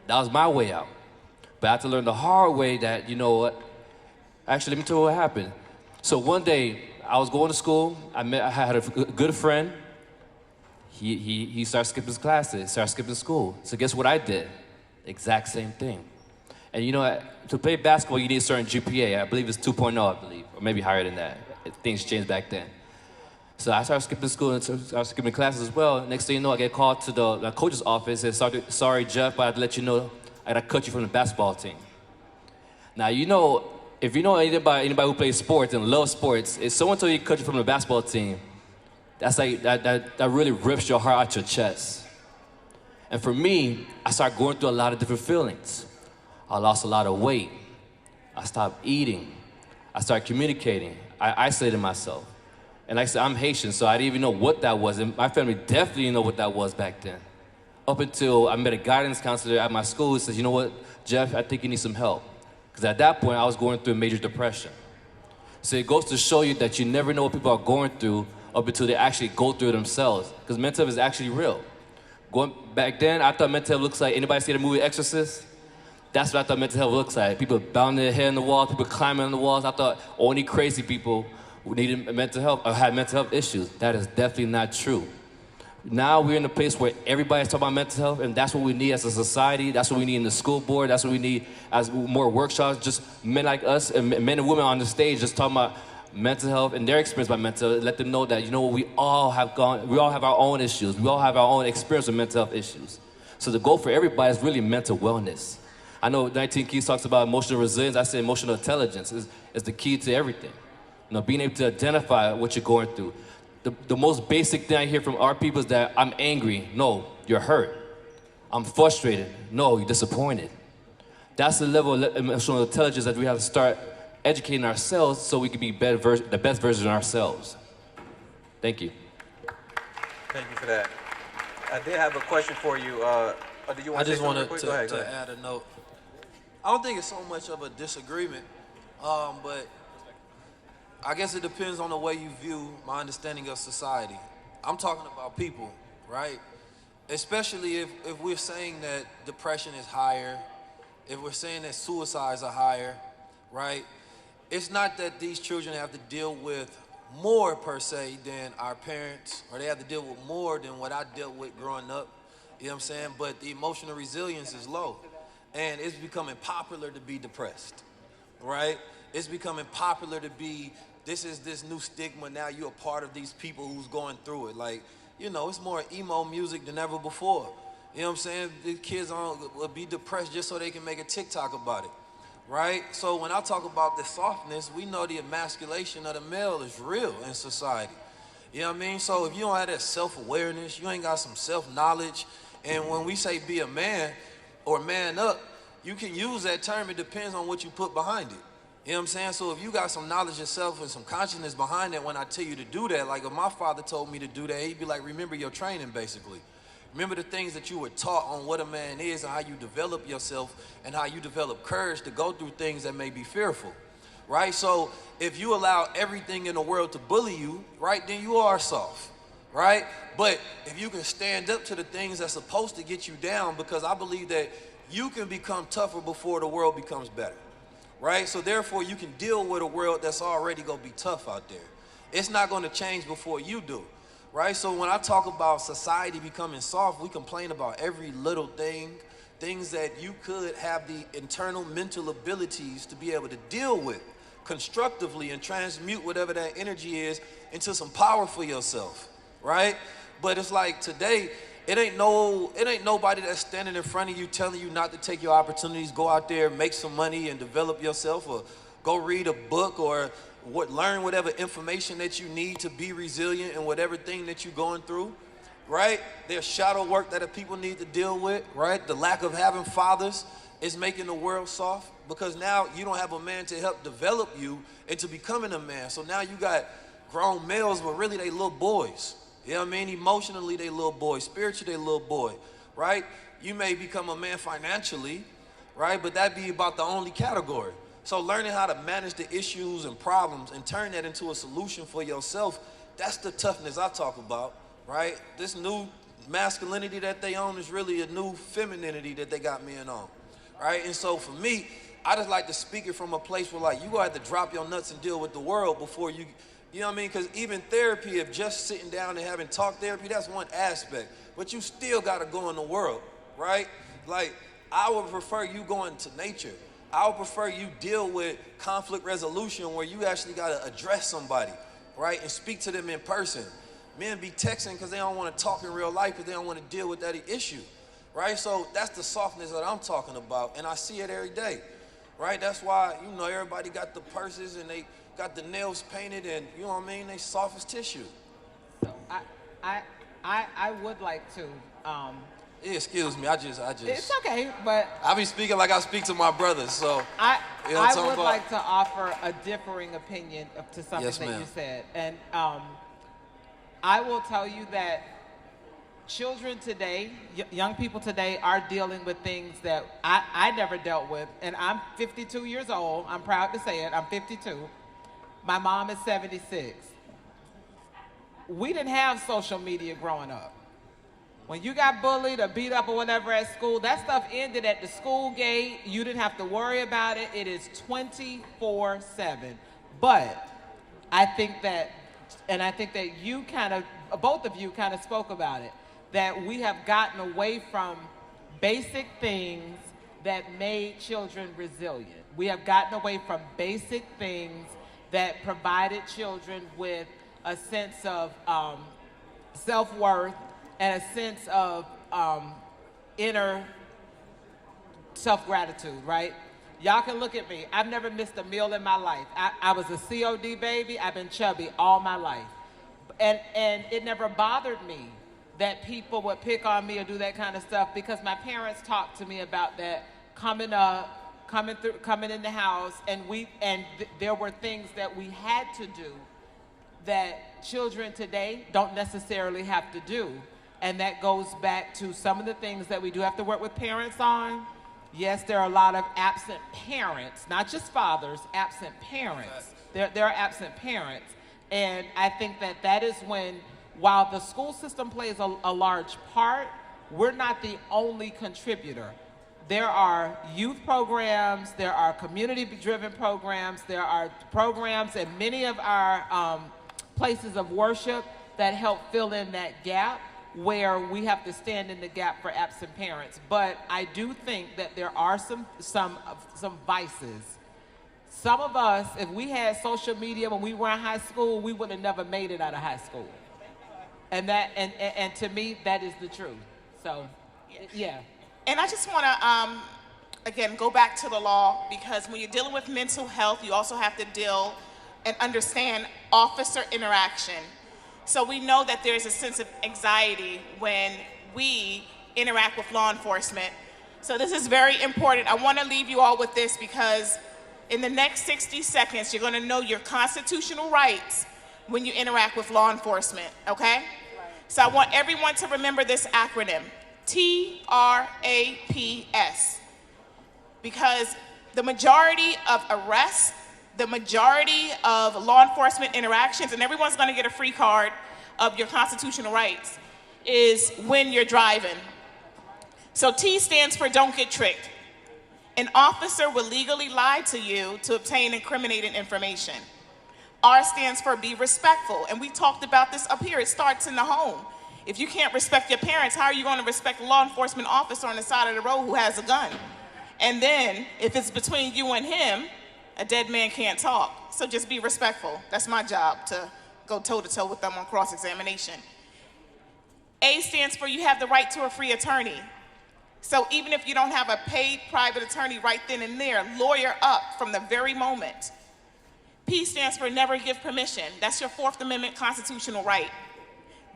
That was my way out. But I had to learn the hard way that, you know what, actually, let me tell you what happened. So one day, I was going to school. I had a good friend. He started skipping his classes, started skipping school. So guess what I did? Exact same thing. And you know, to play basketball, you need a certain GPA. I believe it's 2.0, I believe, or maybe higher than that. Things changed back then. So I started skipping school and started skipping classes as well. Next thing you know, I get called to the coach's office and said, sorry, Jeff, but I have to let you know I gotta cut you from the basketball team. Now, you know, if you know anybody who plays sports and loves sports, if someone told you to cut you from the basketball team, that's like, that really rips your heart out your chest. And for me, I started going through a lot of different feelings. I lost a lot of weight. I stopped eating. I started communicating. I isolated myself. And like I said, I'm Haitian, so I didn't even know what that was. And my family definitely didn't know what that was back then. Up until I met a guidance counselor at my school who says, you know what, Jeff, I think you need some help. Because at that point, I was going through a major depression. So it goes to show you that you never know what people are going through up until they actually go through it themselves. Because mental health is actually real. Back then, I thought mental health looks like, anybody see the movie Exorcist? That's what I thought mental health looks like. People banging their head on the walls, people climbing on the walls. I thought only crazy people who needed mental health or had mental health issues. That is definitely not true. Now we're in a place where everybody's talking about mental health, and that's what we need as a society. That's what we need in the school board. That's what we need as more workshops, just men like us and men and women on the stage just talking about mental health and their experience by mental health. Let them know that, you know, we all have our own issues. We all have our own experience with mental health issues. So the goal for everybody is really mental wellness. I know 19 Keys talks about emotional resilience. I say emotional intelligence is the key to everything. You know, being able to identify what you're going through. The most basic thing I hear from our people is that I'm angry. No, you're hurt. I'm frustrated. No, you're disappointed. That's the level of emotional intelligence that we have to start educating ourselves so we can be the best version of ourselves. Thank you. Thank you for that. I did have a question for you. Do you want I to just wanted go ahead, to go ahead. add a note. I don't think it's so much of a disagreement, but I guess it depends on the way you view my understanding of society. I'm talking about people, right? Especially if we're saying that depression is higher, if we're saying that suicides are higher, right? It's not that these children have to deal with more per se than our parents, or they have to deal with more than what I dealt with growing up, you know what I'm saying? But the emotional resilience is low, and it's becoming popular to be depressed, right? It's becoming popular to be, this is this new stigma, now you're a part of these people who's going through it. Like, you know, it's more emo music than ever before. You know what I'm saying? The kids will be depressed just so they can make a TikTok about it, right? So when I talk about the softness, we know the emasculation of the male is real in society. You know what I mean? So if you don't have that self-awareness, you ain't got some self-knowledge, and when we say be a man or man up, you can use that term, it depends on what you put behind it. You know what I'm saying? So if you got some knowledge yourself and some consciousness behind it, when I tell you to do that, like if my father told me to do that, he'd be like, remember your training, basically. Remember the things that you were taught on what a man is and how you develop yourself and how you develop courage to go through things that may be fearful, right? So if you allow everything in the world to bully you, right, then you are soft, right? But if you can stand up to the things that's supposed to get you down, because I believe that you can become tougher before the world becomes better. Right? So therefore you can deal with a world that's already gonna be tough out there. It's not gonna change before you do. Right? So when I talk about society becoming soft, we complain about every little thing, things that you could have the internal mental abilities to be able to deal with constructively and transmute whatever that energy is into some power for yourself. Right? But it's like today, it ain't nobody that's standing in front of you telling you not to take your opportunities, go out there, make some money and develop yourself, or go read a book, or learn whatever information that you need to be resilient in whatever thing that you're going through, right? There's shadow work that the people need to deal with, right? The lack of having fathers is making the world soft, because now you don't have a man to help develop you into becoming a man. So now you got grown males, but really they little boys. You know what I mean? Emotionally, they little boy. Spiritually, they little boy, right? You may become a man financially, right? But that'd be about the only category. So learning how to manage the issues and problems and turn that into a solution for yourself, that's the toughness I talk about, right? This new masculinity that they own is really a new femininity that they got men on, right? And so for me, I just like to speak it from a place where, like, you gonna have to drop your nuts and deal with the world before you know what I mean? Because even therapy, if just sitting down and having talk therapy, that's one aspect. But you still got to go in the world, right? Like, I would prefer you going to nature. I would prefer you deal with conflict resolution where you actually got to address somebody, right? And speak to them in person. Men be texting because they don't want to talk in real life because they don't want to deal with that issue, right? So that's the softness that I'm talking about, and I see it every day, right? That's why, you know, everybody got the purses and they got the nails painted, and you know what I mean, they soft as tissue. So I would like to. Yeah, excuse me, I just. It's okay, but I be speaking like I speak to my brothers, so. I would about? like to offer a differing opinion to something Yes, that ma'am. you said, and I will tell you that children today, young people today, are dealing with things that I never dealt with, and I'm 52 years old. I'm proud to say it. I'm 52. My mom is 76. We didn't have social media growing up. When you got bullied or beat up or whatever at school, that stuff ended at the school gate. You didn't have to worry about it. It is 24/7. But I think that you kind of, both of you kind of spoke about it, that we have gotten away from basic things that made children resilient. We have gotten away from basic things that provided children with a sense of self-worth and a sense of inner self-gratitude, right? Y'all can look at me. I've never missed a meal in my life. I was a COD baby. I've been chubby all my life. And it never bothered me that people would pick on me or do that kind of stuff, because my parents talked to me about that coming in the house, and there were things that we had to do that children today don't necessarily have to do. And that goes back to some of the things that we do have to work with parents on. Yes, there are a lot of absent parents, not just fathers, absent parents. There are absent parents. And I think that is when, while the school system plays a large part, we're not the only contributor. There are youth programs, there are community-driven programs, there are programs in many of our places of worship that help fill in that gap, where we have to stand in the gap for absent parents. But I do think that there are some vices. Some of us, if we had social media when we were in high school, we would have never made it out of high school. And to me, that is the truth. So, yeah. And I just want to, again, go back to the law, because when you're dealing with mental health, you also have to deal and understand officer interaction. So we know that there's a sense of anxiety when we interact with law enforcement. So this is very important. I want to leave you all with this, because In the next 60 seconds, you're going to know your constitutional rights when you interact with law enforcement, okay? So I want everyone to remember this acronym, TRAPS, because the majority of arrests, the majority of law enforcement interactions, and everyone's going to get a free card of your constitutional rights, is when you're driving. So T stands for don't get tricked. An officer will legally lie to you to obtain incriminating information. R stands for be respectful, and we talked about this up here. It starts in the home. If you can't respect your parents, how are you going to respect a law enforcement officer on the side of the road who has a gun? And then, if it's between you and him, a dead man can't talk. So just be respectful. That's my job, to go toe-to-toe with them on cross-examination. A stands for you have the right to a free attorney. So even if you don't have a paid private attorney right then and there, lawyer up from the very moment. P stands for never give permission. That's your Fourth Amendment constitutional right.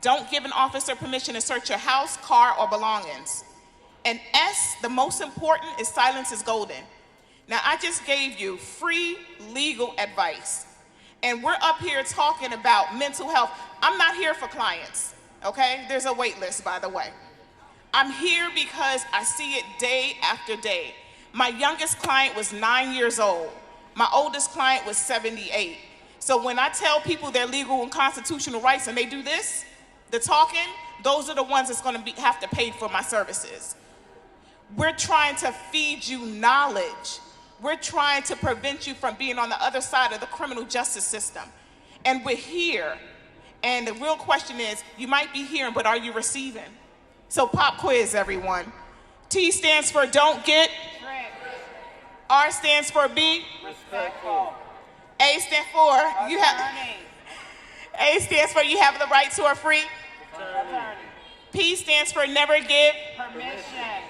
Don't give an officer permission to search your house, car, or belongings. And S, the most important, is silence is golden. Now, I just gave you free legal advice, and we're up here talking about mental health. I'm not here for clients, okay? There's a wait list, by the way. I'm here because I see it day after day. My youngest client was 9 years old. My oldest client was 78. So when I tell people their legal and constitutional rights and they do this, the talking, those are the ones that's going to have to pay for my services. We're trying to feed you knowledge. We're trying to prevent you from being on the other side of the criminal justice system. And we're here. And the real question is, you might be hearing, but are you receiving? So pop quiz, everyone. T stands for don't get. R stands for be. Respectful. A stands for you have. A stands for you have the right to a free. Attorney. P stands for never give Permission.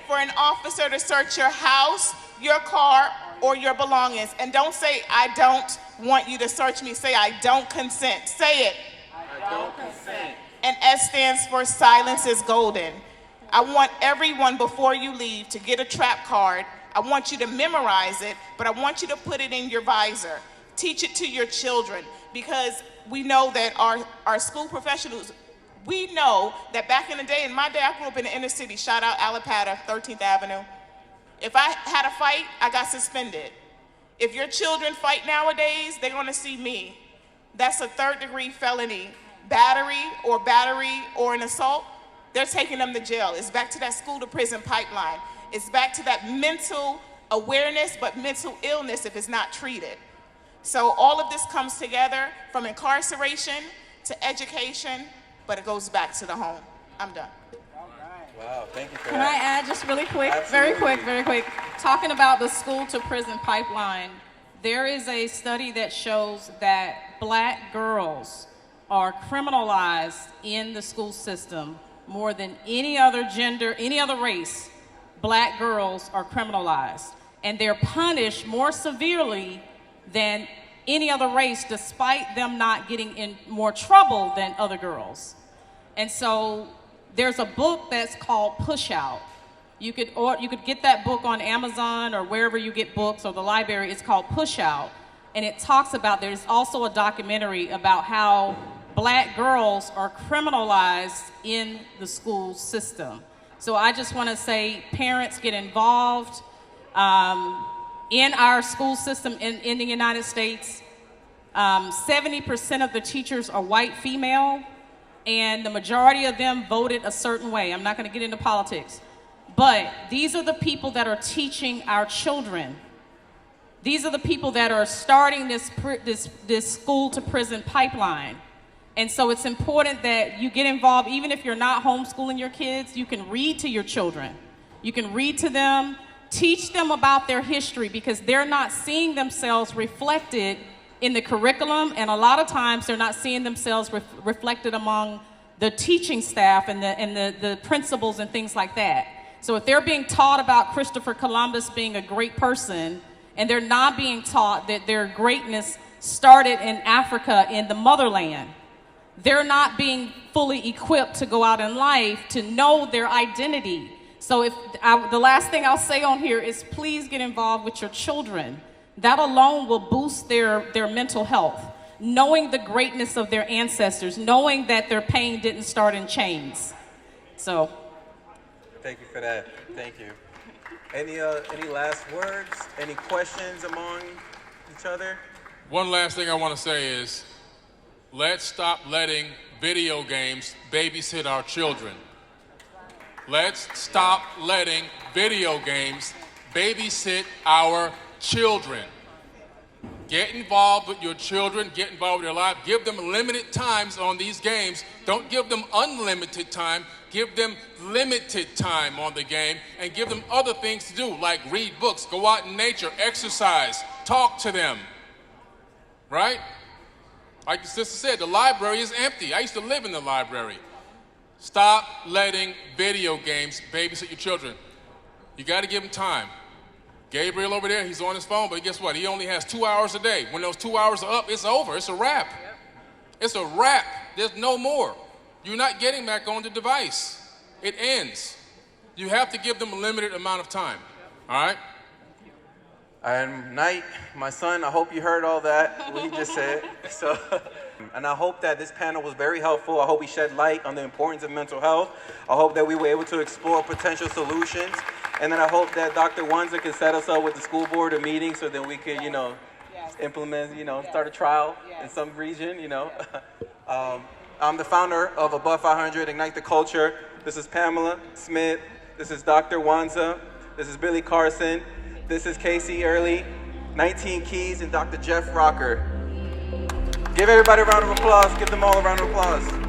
for an officer to search your house, your car, or your belongings. And don't say, I don't want you to search me. Say, I don't consent. Say it. I don't consent. And S stands for silence is golden. I want everyone before you leave to get a trap card. I want you to memorize it, but I want you to put it in your visor. Teach it to your children, because we know that our school professionals, we know that back in the day, in my day, I grew up in the inner city, shout out Alapata, 13th Avenue. If I had a fight, I got suspended. If your children fight nowadays, they're gonna see me. That's a 3rd-degree felony. Battery or an assault, they're taking them to jail. It's back to that school to prison pipeline. It's back to that mental awareness, but mental illness if it's not treated. So all of this comes together from incarceration to education, but it goes back to the home. I'm done. Wow, thank you for Can I that. add just really quick, Absolutely. very quick, talking about the school to prison pipeline, there is a study that shows that Black girls are criminalized in the school system more than any other gender, any other race. Black girls are criminalized, and they're punished more severely than any other race, despite them not getting in more trouble than other girls. And so there's a book that's called Push Out. You could get that book on Amazon or wherever you get books, or the library. It's called Push Out, and it talks about, there's also a documentary about how Black girls are criminalized in the school system. So I just want to say, parents, get involved in our school system in the United States. 70% of the teachers are white female, and the majority of them voted a certain way. I'm not going to get into politics, but these are the people that are teaching our children. These are the people that are starting this school to prison pipeline. And so it's important that you get involved. Even if you're not homeschooling your kids, you can read to your children. You can read to them, teach them about their history, because they're not seeing themselves reflected in the curriculum, and a lot of times they're not seeing themselves reflected among the teaching staff and the principals and things like that. So if they're being taught about Christopher Columbus being a great person, and they're not being taught that their greatness started in Africa, in the motherland, they're not being fully equipped to go out in life to know their identity. So the last thing I'll say on here is, please get involved with your children. That alone will boost their mental health. Knowing the greatness of their ancestors, knowing that their pain didn't start in chains. So. Thank you for that. Thank you. Any last words? Any questions among each other? One last thing I want to say is, let's stop letting video games babysit our children. Let's stop letting video games babysit our children. Get involved with your children, get involved with their life, give them limited times on these games. Don't give them unlimited time, give them limited time on the game and give them other things to do, like read books, go out in nature, exercise, talk to them, right? Like the sister said, the library is empty. I used to live in the library. Stop letting video games babysit your children. You got to give them time. Gabriel over there, he's on his phone, but guess what? He only has 2 hours a day. When those 2 hours are up, it's over. It's a wrap. It's a wrap. There's no more. You're not getting back on the device. It ends. You have to give them a limited amount of time. All right? And Knight, my son, I hope you heard all that, what he just said. So, and I hope that this panel was very helpful. I hope we shed light on the importance of mental health. I hope that we were able to explore potential solutions. And then I hope that Dr. Wanza can set us up with the school board a meeting so that we could, implement, start a trial in some region, I'm the founder of Above 500, Ignite the Culture. This is Pamela Smith. This is Dr. Wanza. This is Billy Carson. This is Kaysia Earley, 19 Keys, and Dr. Jeff Rocker. Give everybody a round of applause. Give them all a round of applause.